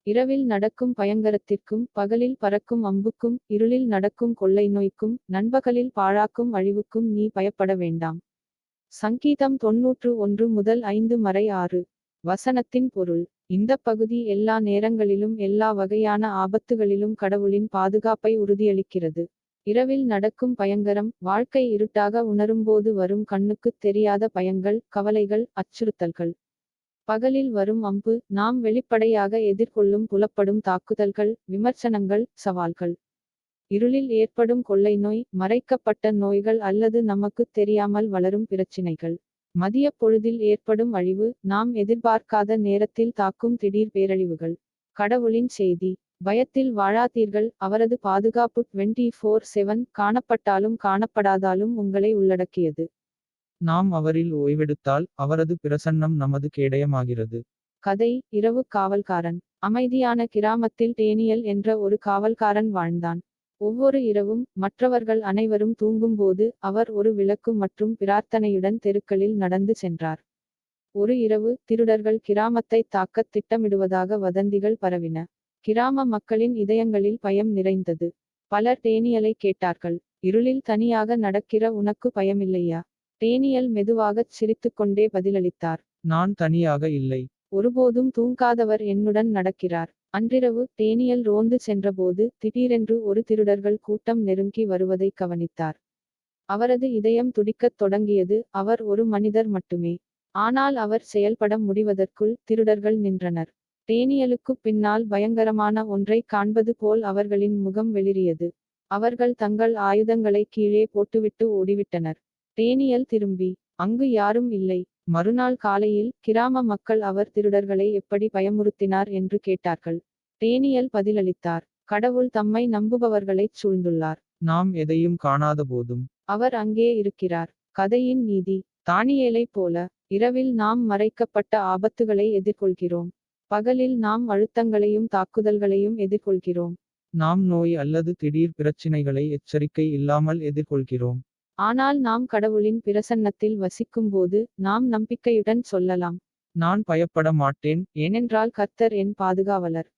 இரவில் நடக்கும் பயங்கரத்திற்கும் பகலில் பறக்கும் அம்புக்கும் இருளில் நடக்கும் கொள்ளை நோய்க்கும் நண்பகலில் பாழாக்கும் அழிவுக்கும் நீ பயப்பட வேண்டாம். சங்கீதம் 91 முதல் 5 வரை 6. வசனத்தின் பொருள். இந்த பகுதி எல்லா நேரங்களிலும் எல்லா வகையான ஆபத்துகளிலும் கடவுளின் பாதுகாப்பை உறுதியளிக்கிறது. இரவில் நடக்கும் பயங்கரம் வாழ்க்கை இருட்டாக உணரும்போது வரும் கண்ணுக்குத் தெரியாத பயங்கள் கவலைகள் அச்சுறுத்தல்கள். பகலில் வரும் அம்பு நாம் வெளிப்படையாக எதிர்கொள்ளும் புலப்படும் தாக்குதல்கள் விமர்சனங்கள் சவால்கள். இருளில் ஏற்படும் கொள்ளை நோய் மறைக்கப்பட்ட நோய்கள் அல்லது நமக்குத் தெரியாமல் வளரும் பிரச்சினைகள். மதியப் பொழுதில் ஏற்படும் அழிவு நாம் எதிர்பார்க்காத நேரத்தில் தாக்கும் திடீர் பேரழிவுகள். கடவுளின் செய்தி. பயத்தில் வாழாதீர்கள் அவரது பாதுகாப்பு 24/7 காணப்பட்டாலும் காணப்படாதாலும் உங்களை உள்ளடக்கியது. நாம் அவரில் ஓய்வெடுத்தால் அவரது பிரசன்னம் நமது கேடயமாகிறது. கதை இரவு காவல்காரன். அமைதியான கிராமத்தில் டேனியல் என்ற ஒரு காவல்காரன் வாழ்ந்தான். ஒவ்வொரு இரவும் மற்றவர்கள் அனைவரும் தூங்கும்போது அவர் ஒரு விளக்கு மற்றும் பிரார்த்தனையுடன் தெருக்களில் நடந்து சென்றார். ஒரு இரவு திருடர்கள் கிராமத்தை தாக்கத் திட்டமிடுவதாக வதந்திகள் பரவின. கிராம மக்களின் இதயங்களில் பயம் நிறைந்தது. பலர் டேனியலை கேட்டார்கள். இருளில் தனியாக நடக்கிற உனக்கு பயமில்லையா? டேனியல் மெதுவாகச் சிரித்துக்கொண்டே பதிலளித்தார். நான் தனியாக இல்லை. ஒருபோதும் தூங்காதவர் என்னுடன் நடக்கிறார். அன்றிரவு டேனியல் ரோந்து சென்றபோது திடீரென்று ஒரு திருடர்கள் கூட்டம் நெருங்கி வருவதை கவனித்தார். அவரது இதயம் துடிக்கத் தொடங்கியது. அவர் ஒரு மனிதர் மட்டுமே. ஆனால் அவர் செயல்பட முடிவதற்குள் திருடர்கள் நின்றனர். டேனியலுக்கு பின்னால் பயங்கரமான ஒன்றை காண்பது போல் அவர்களின் முகம் வெளிரியது. அவர்கள் தங்கள் ஆயுதங்களை கீழே போட்டுவிட்டு ஓடிவிட்டனர். டேனியல் திரும்பி. அங்கு யாரும் இல்லை. மறுநாள் காலையில் கிராம மக்கள் அவர் திருடர்களை எப்படி பயமுறுத்தினார் என்று கேட்டார்கள். டேனியல் பதிலளித்தார். கடவுள் தம்மை நம்புபவர்களைச் சூழ்ந்துள்ளார். நாம் எதையும் காணாத போதும் அவர் அங்கே இருக்கிறார். கதையின் நீதி. தானியேலைப் போல இரவில் நாம் மறைக்கப்பட்ட ஆபத்துகளை எதிர்கொள்கிறோம். பகலில் நாம் அழுத்தங்களையும் தாக்குதல்களையும் எதிர்கொள்கிறோம். நாம் நோய் அல்லது திடீர் பிரச்சினைகளை எச்சரிக்கை இல்லாமல் எதிர்கொள்கிறோம். ஆனால் நாம் கடவுளின் பிரசன்னத்தில் வசிக்கும்போது நாம் நம்பிக்கையுடன் சொல்லலாம். நான் பயப்பட மாட்டேன். ஏனென்றால் கர்த்தர் என் பாதுகாவலர்.